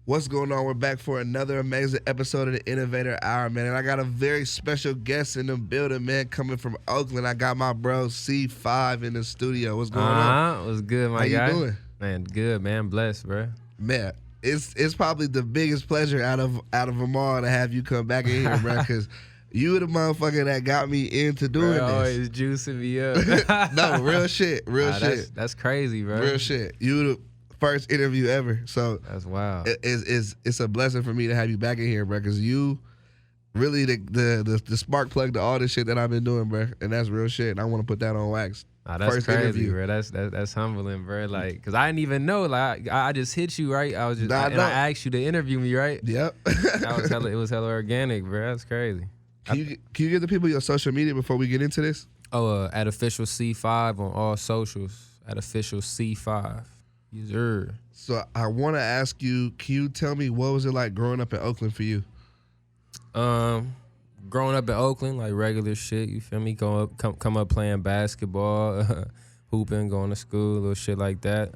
What's going on? We're back for another amazing episode of the Innovator Hour, man. And I got a very special guest in the building, man, coming from Oakland. I got my bro C5 in the studio. What's going on? What's good, my guy? How you doing? Man, good, man. Blessed, bro. Man, it's probably the biggest pleasure out of them all to have you come back in here, bro, because you were the motherfucker that got me into doing this. Always juicing me up. No, real shit. Real shit. That's crazy, bro. Real shit. You the first interview ever. So that's wild. It's a blessing for me to have you back in here, bro, because you really the spark plug to all this shit that I've been doing, bro. And that's real shit. And I want to put that on wax. Nah, that's first crazy, interview. bro. That's humbling, bro. Like, cause I didn't even know. Like, I just hit you, right? I was just, I asked you to interview me, right? Yep. It was hella organic, bro. That's crazy. Can you give the people your social media before we get into this? At official C5 on all socials. At official C5. User. So I want to ask you, can you tell me what was it like growing up in Oakland for you? Growing up in Oakland, like regular shit, you feel me? Come up playing basketball, hooping, going to school, little shit like that.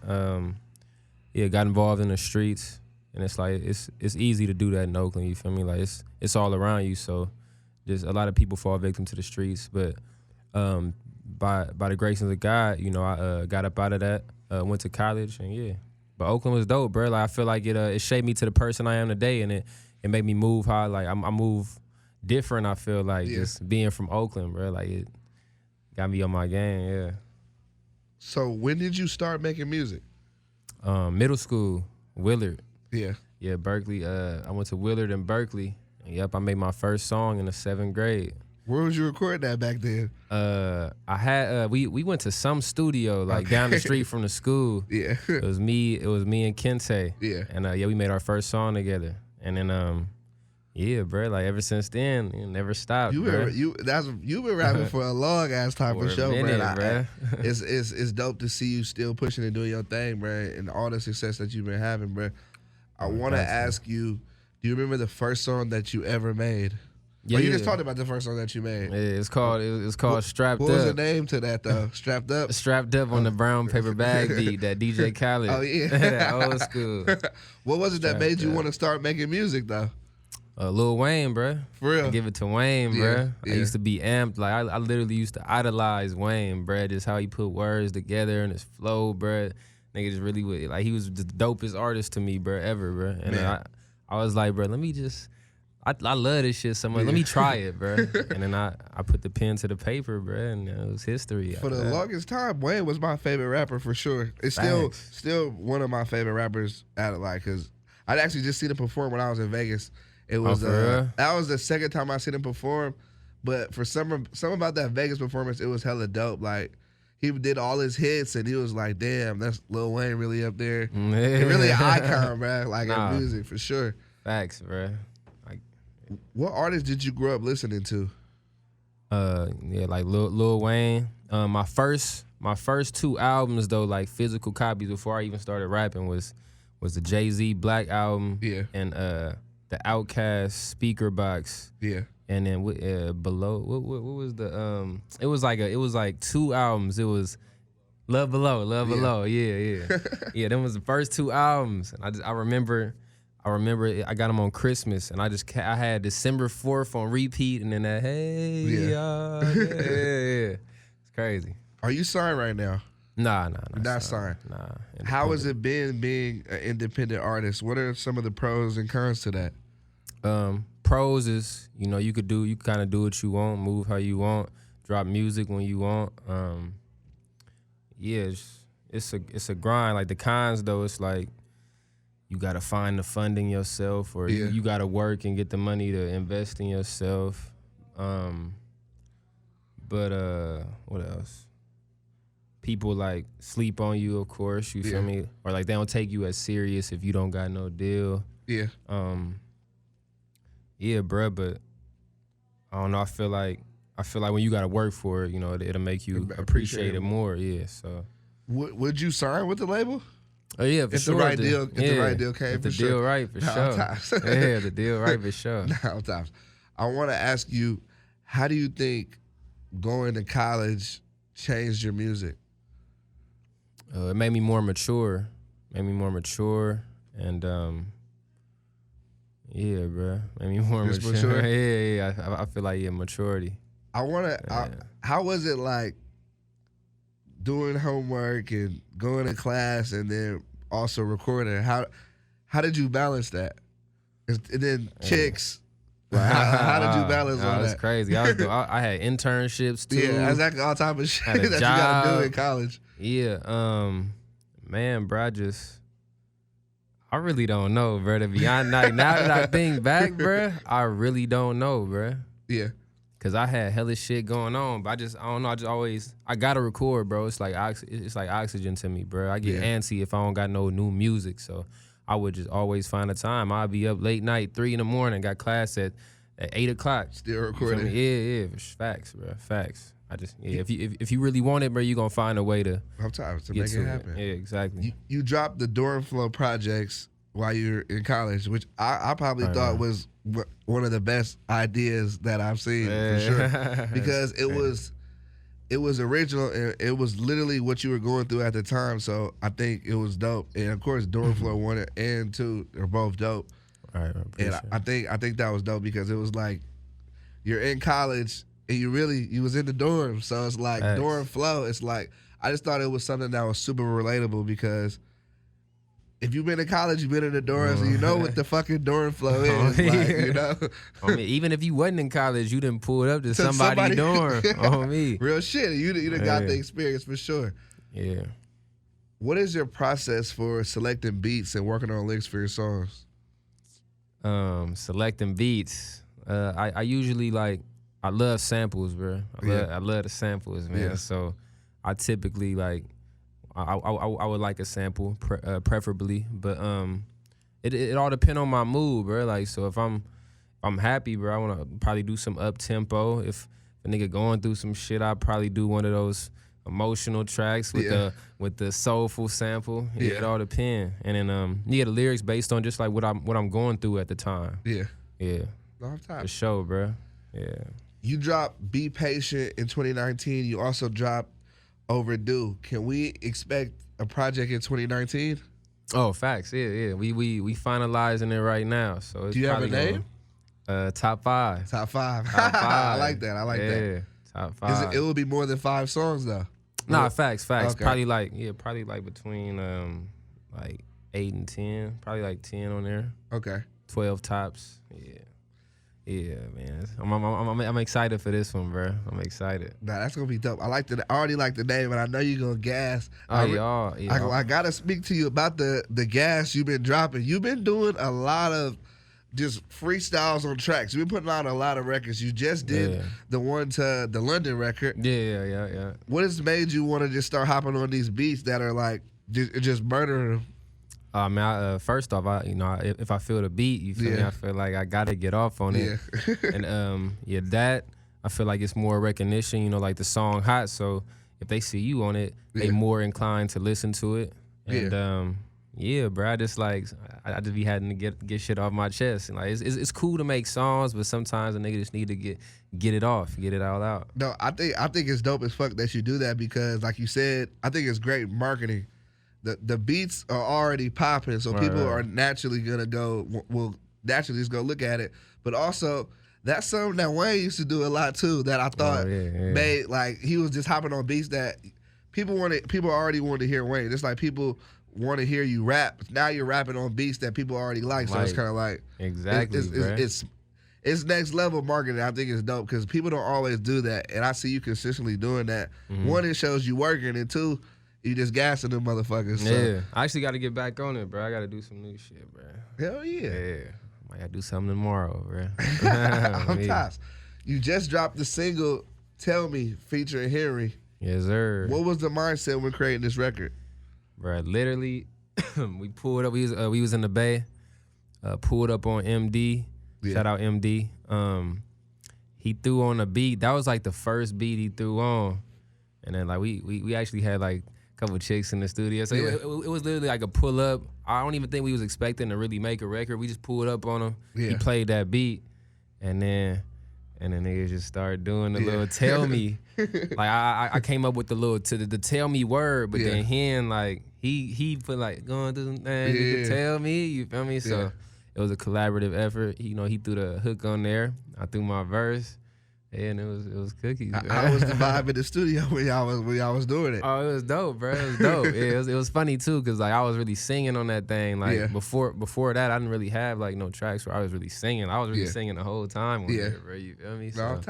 Got involved in the streets, and it's like it's easy to do that in Oakland. You feel me? Like it's all around you, so just a lot of people fall victim to the streets. But by the grace of God, you know, I got up out of that, went to college, and yeah. But Oakland was dope, bro. Like I feel like it shaped me to the person I am today, and it made me move how I move different. I feel like just being from Oakland, bro. Like it got me on my game. Yeah. So when did you start making music? Middle school, Willard. Yeah. Yeah, Berkeley. I went to Willard in Berkeley. And yep, I made my first song in the 7th grade. Where was you recording that back then? I had we went to some studio like down the street from the school. Yeah. It was me and Kente. Yeah. And we made our first song together. And then yeah, bro, like ever since then, it never stopped. You've been rapping for a long ass time for sure, bro. It's dope to see you still pushing and doing your thing, bro, and all the success that you've been having, bro. I want to ask you, do you remember the first song that you ever made? Yeah, you just talked about the first song that you made. Yeah, it's called Strapped Up. What was the name to that though? Strapped Up? Strapped Up on the brown paper bag beat, that DJ Khaled. Oh yeah. That old school. What was it that made you want to start making music though? Lil Wayne, bro. For real? I give it to Wayne, bro. I used to be amped. Like I literally used to idolize Wayne, bro. Just how he put words together and his flow, bro. Nigga just really like he was the dopest artist to me, bro, ever, bro. And I was like, bro, let me just. I love this shit so much. Let me try it, bro. And then I put the pen to the paper, bro, and it was history. For the longest time, Wayne was my favorite rapper for sure. It's still one of my favorite rappers out of like, cause I'd actually just seen him perform when I was in Vegas. It was that was the second time I seen him perform, but for some about that Vegas performance, it was hella dope. Like he did all his hits, and he was like, "Damn, that's Lil Wayne really up there." And really an icon, bro. Like in music for sure. Facts, bro. What artists did you grow up listening to? Like Lil Wayne. My first 2 albums though, like physical copies before I even started rapping was the Jay-Z Black album. Yeah. And the Outkast Speaker Box. Yeah. And then below what was the it was like 2 albums. It was Love Below. Yeah. Yeah, them was the first 2 albums. And I remember I got them on Christmas, and I had December 4th on repeat, and then that yeah. It's crazy. Are you signed right now? Nah. Not signed. Nah. How has it been being an independent artist? What are some of the pros and cons to that? Pros is, you know, you kind of do what you want, move how you want, drop music when you want. It's a grind. Like the cons though, it's like you gotta find the funding yourself, or you gotta work and get the money to invest in yourself. But what else? People like sleep on you, of course. You feel me? Or like they don't take you as serious if you don't got no deal. Yeah. Yeah, bruh. But I don't know. I feel like when you gotta work for it, you know, it'll make you appreciate it more. Yeah. So. Would you sign with the label? Oh yeah, for sure. The right deal, if the right deal came, if the deal right, for sure. Yeah, the deal right, for sure. Times. I want to ask you, how do you think going to college changed your music? It made me more mature. And Yeah, bro. Made me more mature. Yeah. I feel like maturity. How was it like doing homework and going to class and then also recording? How did you balance that? And then chicks. Like, how did you balance all that? That's crazy. I had internships too. Yeah, exactly. All type of shit that job. You gotta do in college. Yeah. Man, bro, I really don't know, bro. To be honest, like, now that I think back, bro, I really don't know, bro. Yeah. Cause I had hella shit going on, but I don't know. I gotta record, bro. It's like oxygen to me, bro. I get antsy if I don't got no new music, so I would just always find a time. I'd be up late night, 3 a.m, got class at 8 o'clock. Still recording. Yeah. Facts, bro. Facts. If you really want it, bro, you gonna find a way to. Sometimes to make it happen. Yeah, exactly. You dropped the Dorm Flow projects while you're in college, which I probably thought was one of the best ideas that I've seen for sure, because it was original and it was literally what you were going through at the time. So I think it was dope, and of course Dorm Flow 1 and 2 are both dope. All right, and I think that was dope because it was like you're in college. And you was in the dorm, so it's like Dorm Flow. It's like I just thought it was something that was super relatable because if you've been in college, you've been in the dorms, and you know what the fucking Dorm Flow is. Like, you know, I mean, even if you wasn't in college, you didn't pull it up to somebody dorm. On me, real shit. You done got the experience for sure. Yeah. What is your process for selecting beats and working on lyrics for your songs? Selecting beats. I usually I love samples, bro. I love the samples, man. Yeah. So I typically I would like a sample, preferably, but it all depend on my mood, bro. Like, so if I'm happy, bro, I wanna probably do some up tempo. If a nigga going through some shit, I'll probably do one of those emotional tracks with the soulful sample. Yeah, it all depend. And then the lyrics based on just like what I'm going through at the time. Yeah. Long time. For sure, bro. Yeah. You dropped Be Patient in 2019. You also dropped Overdue. Can we expect a project in 2019? Oh, facts. Yeah. We finalizing it right now. So it's do you have a name? Top 5. Top 5. Top 5. I like that. Yeah. Top 5. It will be more than 5 songs though. Nah, facts. Okay. Probably between 8 and 10. Probably like 10 on there. Okay. 12 tops. Yeah, man. I'm excited for this one, bro. I'm excited. Nah, that's gonna be dope. I already like the name, and I know you're gonna gas. I gotta speak to you about the gas you've been dropping. You've been doing a lot of just freestyles on tracks. You've been putting out a lot of records. You just did the one to the London record. Yeah. What has made you want to just start hopping on these beats that are like just murdering them? First off, if I feel the beat, you feel me? I feel like I gotta get off on it. And that I feel like it's more recognition. You know, like the song hot. So if they see you on it, they more inclined to listen to it. And bro, I just be having to get shit off my chest. And like it's cool to make songs, but sometimes a nigga just need to get it off, get it all out. No, I think it's dope as fuck that you do that because, like you said, I think it's great marketing. The beats are already popping, so people are naturally gonna will naturally just go look at it. But also, that's something that Wayne used to do a lot too. That I thought made he was just hopping on beats that people already wanted to hear Wayne. Just like people want to hear you rap. Now you're rapping on beats that people already like. So it's kind of like it's next level marketing. I think it's dope because people don't always do that, and I see you consistently doing that. Mm-hmm. 1, it shows you working, and 2, you just gassing them motherfuckers. So. Yeah, I actually got to get back on it, bro. I got to do some new shit, bro. Hell yeah. Yeah, I got to do something tomorrow, bro. I'm tops. You just dropped the single "Tell Me" featuring Henry. Yes, sir. What was the mindset when creating this record? Bro, literally, we pulled up. We was in the Bay. Pulled up on MD. Yeah. Shout out MD. He threw on a beat. That was like the first beat he threw on, and then like we actually had like couple chicks in the studio. So it was literally like a pull up. I don't even think we was expecting to really make a record. We just pulled up on him. Yeah. He played that beat, and then niggas just started doing the little tell me. Like I came up with the tell me word, but then he put like going through some things. You could tell me. You feel me? So it was a collaborative effort. He threw the hook on there. I threw my verse. And it was cookies. How was the vibe in the studio when y'all was doing it? Oh, it was dope, bro. It was dope. It was funny too, cause like I was really singing on that thing. Like before that, I didn't really have like no tracks where I was really singing. I was really singing the whole time with it, bro. You feel me? So,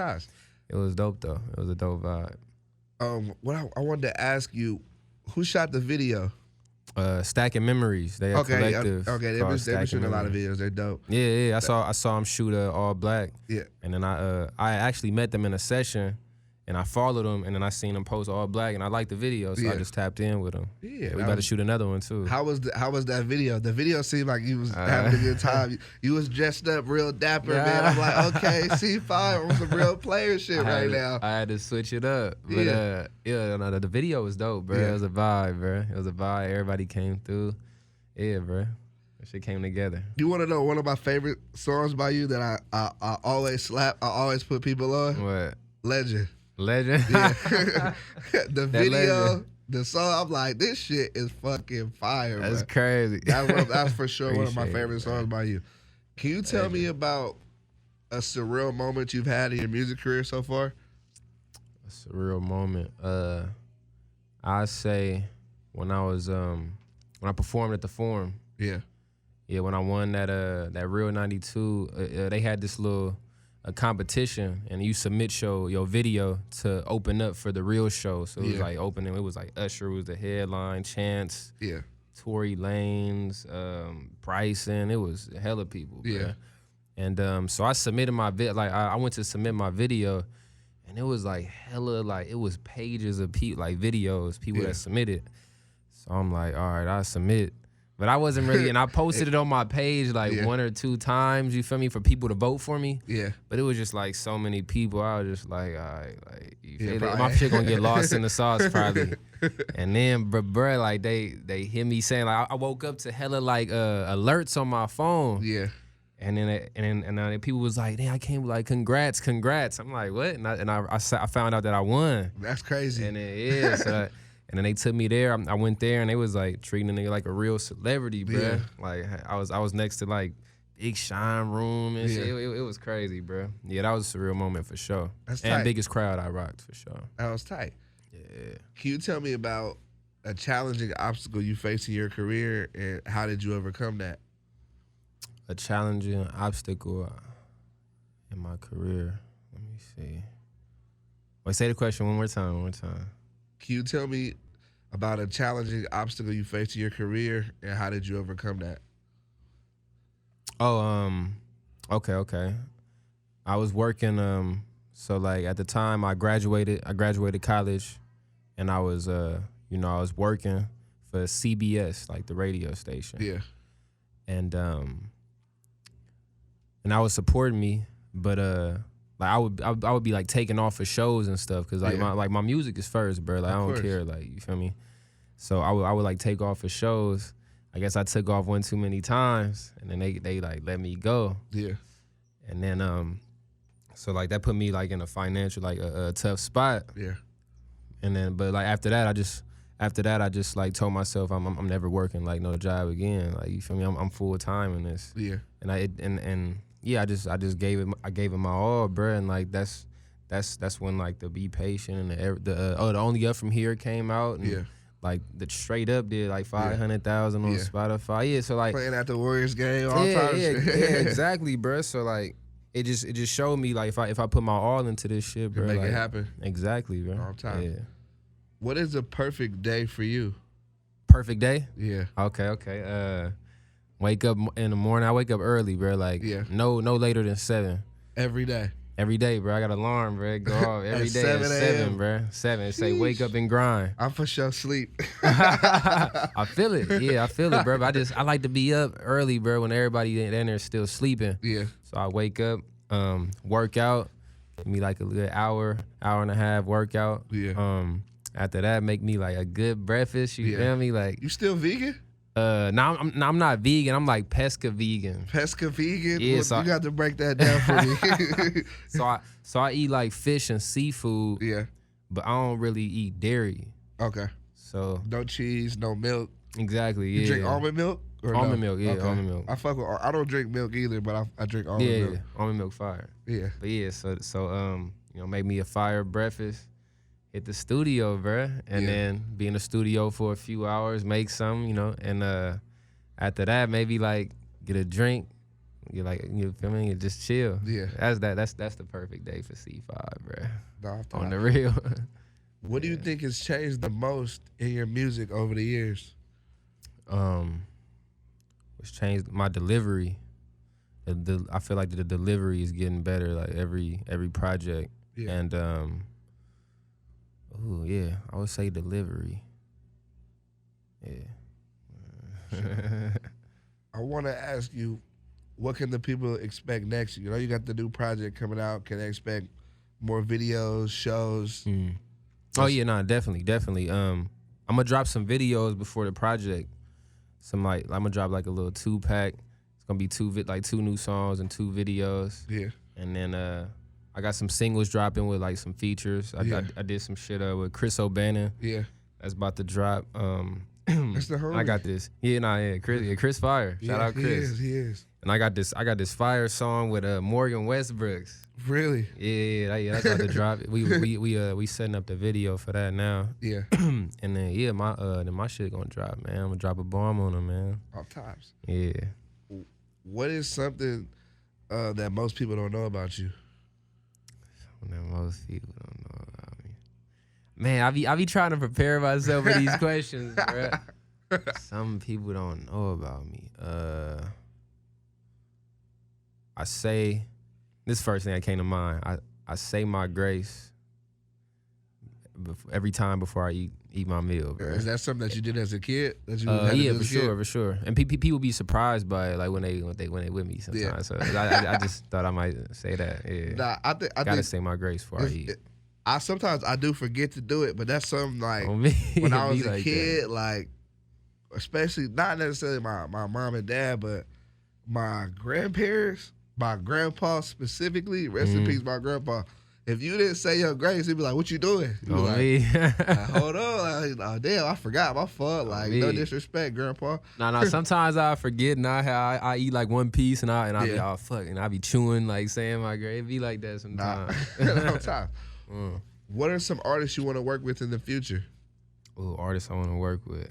it was dope though. It was a dope vibe. What I wanted to ask you, who shot the video? Stacking Memories. They a collective. Okay, they've been shooting a lot of videos. They're dope. Yeah. I saw them shoot All Black. Yeah. And then I actually met them in a session, and I followed them, and then I seen them post All Black, and I liked the video, so I just tapped in with them. Yeah. We got to shoot another one too. How was that video? The video seemed like you was having a good time. You was dressed up real dapper, man. I'm like, okay, C5 on some real player shit now. I had to switch it up. But the video was dope, bro. It was a vibe, bro. It was a vibe. Everybody came through. Yeah, bro. That shit came together. You want to know one of my favorite songs by you that I always slap, I always put people on? What? Legend. Yeah. The video, the song, I'm like, this shit is fucking fire, That's crazy. That's for sure one of my favorite songs by you. Can you tell me about a surreal moment you've had in your music career so far? A surreal moment. I say when I was when I performed at the Forum. Yeah. Yeah, when I won that Real 92, they had this little a competition, and you submit your video to open up for the real show. So it was like opening. It was like Usher was the headline, Chance, Tory Lanez, Bryson. It was hella people. Bro. Yeah. And so I submitted my I went to submit my video, and it was like hella it was pages of videos people that submitted. So I'm like, all right, I submit. But I wasn't really, and I posted it on my page one or two times, you feel me, for people to vote for me. Yeah. But it was just like so many people. I was just like, all right, you feel me? My shit gonna get lost in the sauce probably. And then, bro, like they hit me saying, like, I woke up to hella alerts on my phone. Yeah. And then people was like, "Damn, I came like congrats." I'm like, what? And I found out that I won. That's crazy. And then, so. And then they took me there. I went there, and they was like treating a nigga like a real celebrity, bro. Yeah. Like I was next to like Big Shine Room and shit. It was crazy, bro. Yeah, that was a surreal moment for sure. That's and tight. Biggest crowd I rocked for sure. That was tight. Yeah. Can you tell me about a challenging obstacle you faced in your career, and how did you overcome that? A challenging obstacle in my career. Let me see. Wait, say the question one more time. Can you tell me about a challenging obstacle you faced in your career, and how did you overcome that? Oh, okay. I was working, so like at the time I graduated college, and I was I was working for CBS, like the radio station. Yeah. And I was supporting me, but like I would be like taking off for shows and stuff, cause like my music is first, bro. Like I don't care, like, you feel me. So I would like take off for shows. I guess I took off one too many times, and then they like let me go. Yeah. And then so like that put me like in a financial like a tough spot. Yeah. And then but like after that I just like told myself I'm never working like no job again. Like, you feel me? I'm full time in this. Yeah. And I just gave it my all, bro. And like that's when like the Be Patient and the Only Up From Here came out. And like the Straight Up did like 500,000 on Spotify. Yeah, so like playing at the Warriors game, all time. Yeah, exactly, bro. So like it just showed me like if I put my all into this shit, bro, make like, it happen. Exactly, bro. All time. Yeah. What is a perfect day for you? Perfect day? Yeah. Okay. Wake up in the morning. I wake up early, bro. Like no later than 7. Every day. Every day, bro. I got an alarm, bro. Go off every day at 7, bro. 7. It say wake up and grind. I'm for sure sleep. I feel it. Yeah, I feel it, bro. But I like to be up early, bro, when everybody in there still sleeping. Yeah. So I wake up, work out, give me like a good hour and a half workout. Yeah. After that, make me like a good breakfast. You feel me? Like, you still vegan? Now I'm not vegan. I'm like pesca vegan. Pesca vegan? Yeah, well, so you got to break that down for me. So I eat like fish and seafood. Yeah. But I don't really eat dairy. Okay. So no cheese, no milk. Exactly. Yeah. You drink almond milk? Or almond no? milk, yeah, Okay. almond milk. I fuck with. I don't drink milk either, but I drink almond milk. Yeah, almond milk fire. Yeah. But yeah, so make me a fire breakfast, hit the studio, bruh, and then be in the studio for a few hours, make some, and after that maybe like get a drink, you feel me, and just chill. Yeah. That's the perfect day for C5, bruh. Nah, On the real. What do you think has changed the most in your music over the years? What's changed my delivery. I feel like the delivery is getting better, like every project. Yeah. And I would say delivery. Yeah. I want to ask you, what can the people expect next? You know, you got the new project coming out. Can they expect more videos, shows? Oh yeah, nah, definitely. I'm gonna drop some videos before the project. I'm gonna drop like a little 2-pack. It's gonna be two new songs and 2 videos. Yeah. And then I got some singles dropping with like some features. I did some shit with Chris O'Bannon. Yeah. That's about to drop. That's the homie. I got this. Chris Fire. Shout out Chris. He is. And I got this fire song with Morgan Westbrooks. Really? Yeah, that's about to drop. We setting up the video for that now. Yeah. And then my shit gonna drop, man. I'm gonna drop a bomb on them, man. All times. Yeah. What is something that most people don't know about you? Something that most people don't know about me. Man, I be trying to prepare myself for these questions, bro. Some people don't know about me. I say, this first thing that came to mind, I say my grace every time before I eat my meal, bro. Is that something that you did as a kid? Yeah, for sure. And people be surprised by it, like when they with me sometimes. Yeah. So I just thought I might say that. Yeah. Nah, I gotta say my grace before I eat. Sometimes I do forget to do it, but that's something like when I was a kid, like especially not necessarily my mom and dad, but my grandparents, my grandpa specifically, rest in peace, my grandpa. If you didn't say your grace, he'd be like, "What you doing?" He'd be like, hold on, like, oh damn, I forgot, my fault. Like, no disrespect, grandpa. Nah. Sometimes I forget, and I eat like one piece, and I be all fuck, and I be chewing, like saying my grace. It be like that sometimes. All time. What are some artists you want to work with in the future? Oh, artists I want to work with.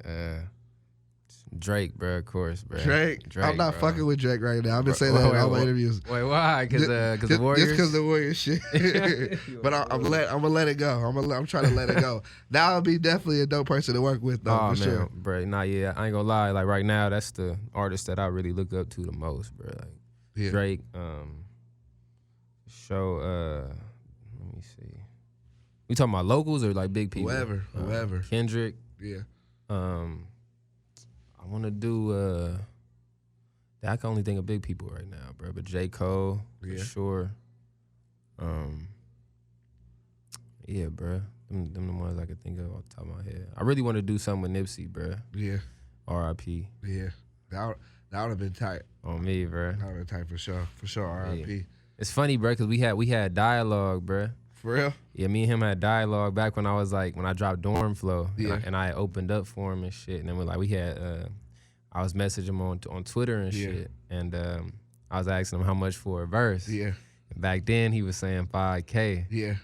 Drake, bro, of course, bro. Drake? I'm not fucking with Drake right now. I've been saying that in all my interviews. Wait, why? Because the Warriors? Just because the Warriors shit. But I'm gonna let it go. I'm trying to let it go. Now I'll be definitely a dope person to work with, though, for sure. Bro, I ain't gonna lie. Like right now, that's the artist that I really look up to the most, bro. Like Drake. Let me see. We talking about locals or like big people? Whoever. Kendrick. Yeah. I want to do. I can only think of big people right now, bro. But J. Cole, for sure. Yeah, bro. Them the ones I can think of off the top of my head. I really want to do something with Nipsey, bro. Yeah. R.I.P. Yeah. That would have been tight. On me, bro. That would have been tight for sure. For sure. R.I.P. Yeah. It's funny, bro, because we had dialogue, bro. For real? Yeah, me and him had dialogue back when I dropped Dorm Flow, yeah. and I opened up for him and shit, and then we had I was messaging him on Twitter and shit, and I was asking him how much for a verse. Yeah. And back then he was saying $5K. Yeah.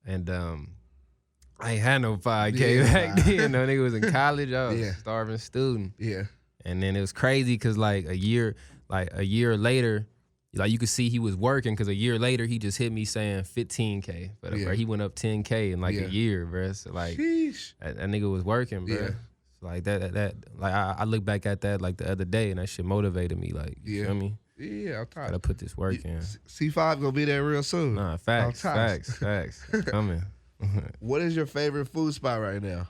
And I ain't had no $5K back then. No nigga was in college. I was a starving student. Yeah. And then it was crazy because like a year later. Like you could see he was working because a year later he just hit me saying $15K, but bro, he went up $10K in like a year, bro. So like that nigga was working, bro. So like that like I look back at that like the other day and that shit motivated me. Like you feel me? Yeah, I'm tired. Gotta put this work in. C5 gonna be there real soon. Nah, facts. Coming. What is your favorite food spot right now?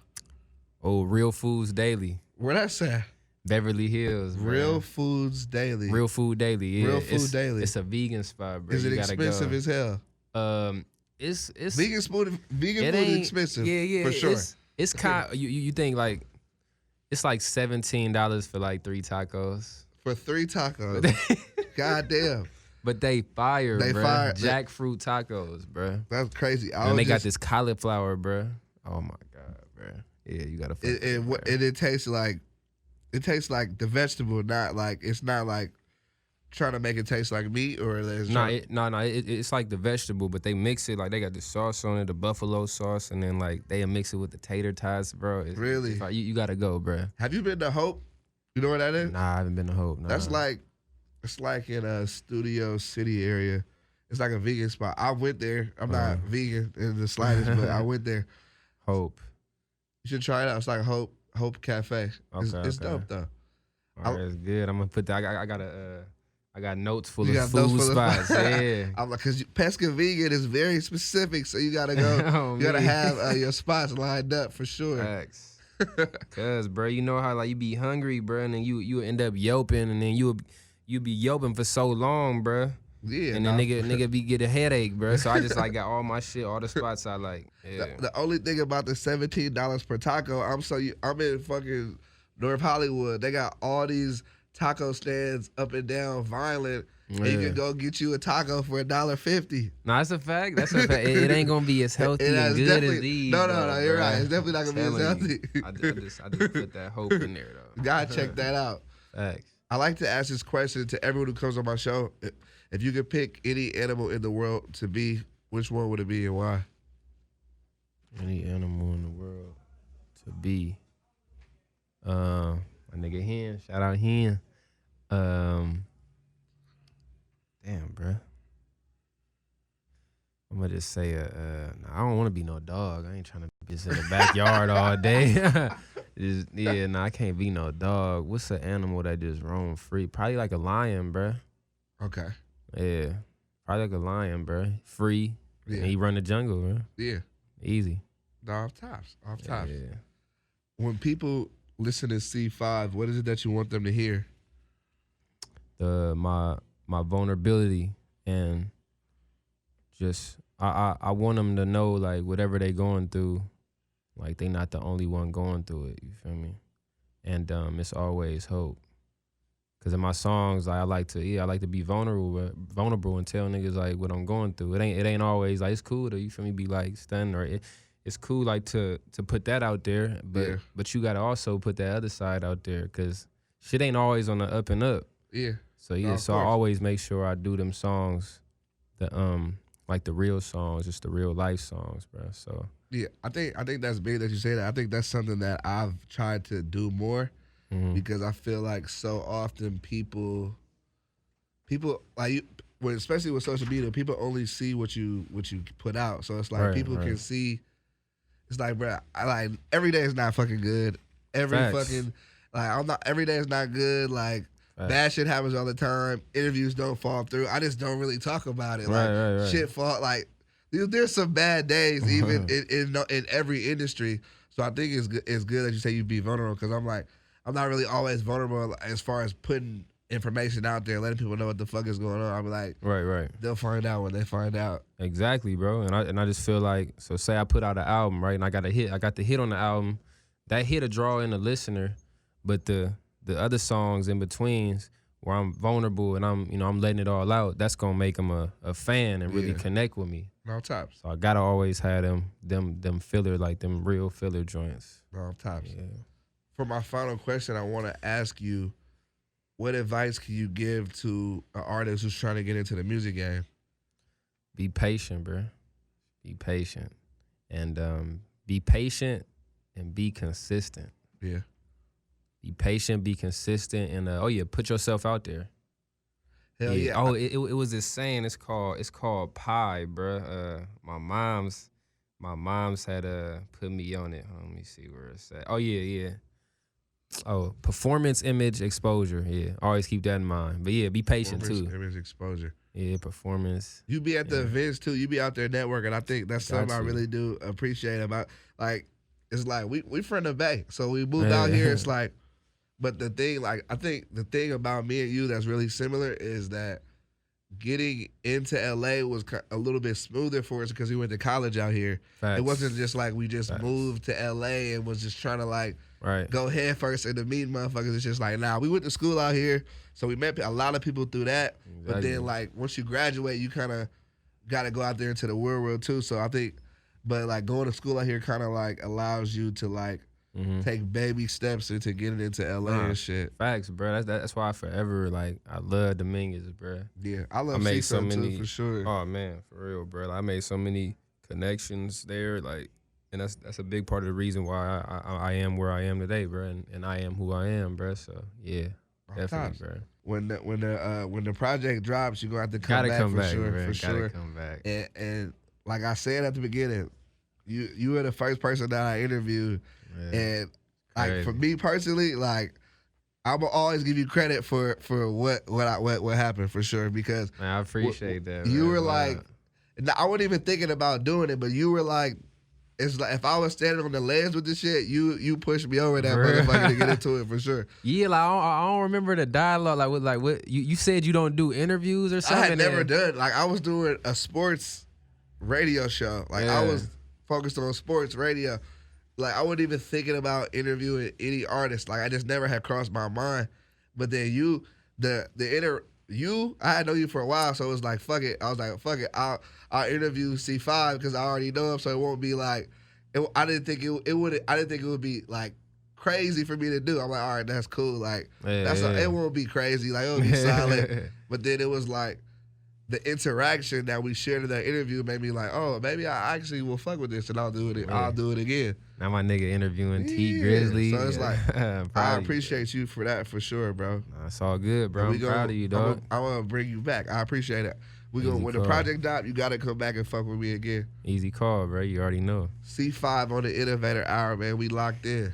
Oh, Real Foods Daily. Where that's at? Beverly Hills, bro. Real Foods Daily. Real Food Daily, yeah. Real Food Daily. It's a vegan spot, bro. Is it expensive as hell? It's vegan food is expensive. Yeah, for sure. It's kind. You think like it's like $17 for like 3 tacos. For 3 tacos, goddamn. But they fire, bro. Jackfruit tacos, bro. That's crazy. And they got this cauliflower, bro. Oh my god, bro. Yeah, you gotta. It tastes like. It tastes like the vegetable, not like it's not like trying to make it taste like meat or it's like the vegetable, but they mix it like they got the sauce on it, the buffalo sauce, and then like they mix it with the tater tots, bro. Really? You gotta go, bro. Have you been to Hope? You know where that is? Nah, I haven't been to Hope. Nah. That's like, it's like in a Studio City area. It's like a vegan spot. I went there. I'm not vegan in the slightest, but I went there. Hope. You should try it out. It's like Hope Cafe. It's dope though. All right, it's good. I'm gonna put that. I got notes full of food spots. Yeah. I'm like, cause pesca vegan is very specific, so you gotta go. You gotta have your spots lined up for sure. Facts. Cause, bro, you know how like you be hungry, bro, and then you end up yelping, and then you be yelping for so long, bro. Yeah. And then nigga be get a headache, bro. So I just like got all my shit, all the spots I like. Yeah. The only thing about the $17 per taco, I'm in fucking North Hollywood. They got all these taco stands up and down Violent. And you can go get you a taco for $1.50. No, that's a fact. That's a fact. It ain't gonna be as healthy and good as these. No, you're right. It's definitely not gonna be as healthy. I just put that hope in there though. You gotta check that out. Facts. I like to ask this question to everyone who comes on my show. If you could pick any animal in the world to be, which one would it be and why? Any animal in the world to be. My nigga Hen. Shout out Hen. Damn, bro. I'm gonna just say, I don't want to be no dog. I ain't trying to be in the backyard all day. I can't be no dog. What's an animal that just roam free? Probably like a lion, bro. Okay. Yeah, probably like a lion, bro. Free. Yeah. And he run the jungle, bro. Yeah. Easy. Off tops. Yeah. When people listen to C5, what is it that you want them to hear? My vulnerability, and just I want them to know, like, whatever they going through, like, they not the only one going through it. You feel me? And it's always hope. Cause in my songs, like, I like to be vulnerable and tell niggas like what I'm going through. It ain't always like it's cool to, you feel me, be like stunned, or it's cool like to put that out there, but you gotta also put that other side out there, cause shit ain't always on the up and up. Yeah. So so I always make sure I do them songs, like the real songs, just the real life songs, bro. So yeah, I think that's big that you say that. I think that's something that I've tried to do more, because I feel like so often people like especially with social media, people only see what you put out. So it's like people can see. It's like, bro, every day is not fucking good. Every day is not good. Like. Bad shit happens all the time. Interviews don't fall through. I just don't really talk about it. Right. Shit fall. Like, there's some bad days even in every industry. So I think it's good that you say you be vulnerable, because I'm not really always vulnerable as far as putting information out there, letting people know what the fuck is going on. I'll be like, right. They'll find out when they find out. Exactly, bro. And I just feel like, so say I put out an album, right, and I got the hit on the album. That hit a draw in the listener, but the other songs in betweens where I'm vulnerable and I'm letting it all out, that's gonna make them a fan and really connect with me. No tops. So I gotta always have them filler, like them real filler joints. No tops. Yeah. For my final question, I want to ask you, what advice can you give to an artist who's trying to get into the music game? Be patient, bro. Be patient, and be patient and be consistent. Yeah. Be patient, be consistent, and put yourself out there. Hell yeah. Oh, it was this saying. It's called pie, bruh. My mom's had put me on it. Let me see where it's at. Oh yeah. Oh, performance, image, exposure. Yeah, always keep that in mind. But yeah, be patient too. Image, exposure. Yeah, performance. You be at the events too. You be out there networking. I think that's something I really do appreciate about. Like, it's like we from the Bay, so we moved out here. It's like. But the thing, like, I think the thing about me and you that's really similar is that getting into LA was a little bit smoother for us because we went to college out here. Facts. It wasn't just like we just moved to LA and was just trying to like go head first into meeting motherfuckers. It's just like, we went to school out here, so we met a lot of people through that. Exactly. But then like once you graduate, you kind of got to go out there into the real world too. So I think, but like going to school out here kind of like allows you to like take baby steps into getting into LA and shit. Facts, bro. That's why I forever I love Dominguez, bro. Yeah, I love C-Sun too, for sure. Oh man, for real, bro. I made so many connections there, and that's a big part of the reason why I am where I am today, bro, and I am who I am, bro. So yeah, definitely, bro. When the project drops, you're gonna have to come back for sure, bro. For sure. Come back. And like I said at the beginning, you were the first person that I interviewed, and like for me personally, like I will always give you credit for what happened for sure, because man, I appreciate that. You man. were like, I wasn't even thinking about doing it, but you were like. It's like if I was standing on the ledge with this shit, you pushed me over that motherfucker to get into it for sure. Yeah, I don't remember the dialogue. What you said you don't do interviews or something. I had never done. Like I was doing a sports radio show. Like I was focused on sports radio. Like I wasn't even thinking about interviewing any artist. Like I just never had crossed my mind. But then I had known you for a while, so it was like, fuck it. I was like, fuck it. I'll interview C5 because I already know him, so it won't be like. I didn't think it would be like crazy for me to do. I'm like, all right, that's cool. Like it won't be crazy. Like it'll be solid. But then it was like the interaction that we shared in that interview made me like, oh, maybe I actually will fuck with this and I'll do it. I'll do it again. Now my nigga interviewing T Grizzly. So it's like I appreciate you for that for sure, bro. It's all good, bro. I'm proud of you, dog. I want to bring you back. I appreciate it. When the project drop, you gotta come back and fuck with me again. Easy call, bro. You already know. C5 on the Innovator Hour, man. We locked in.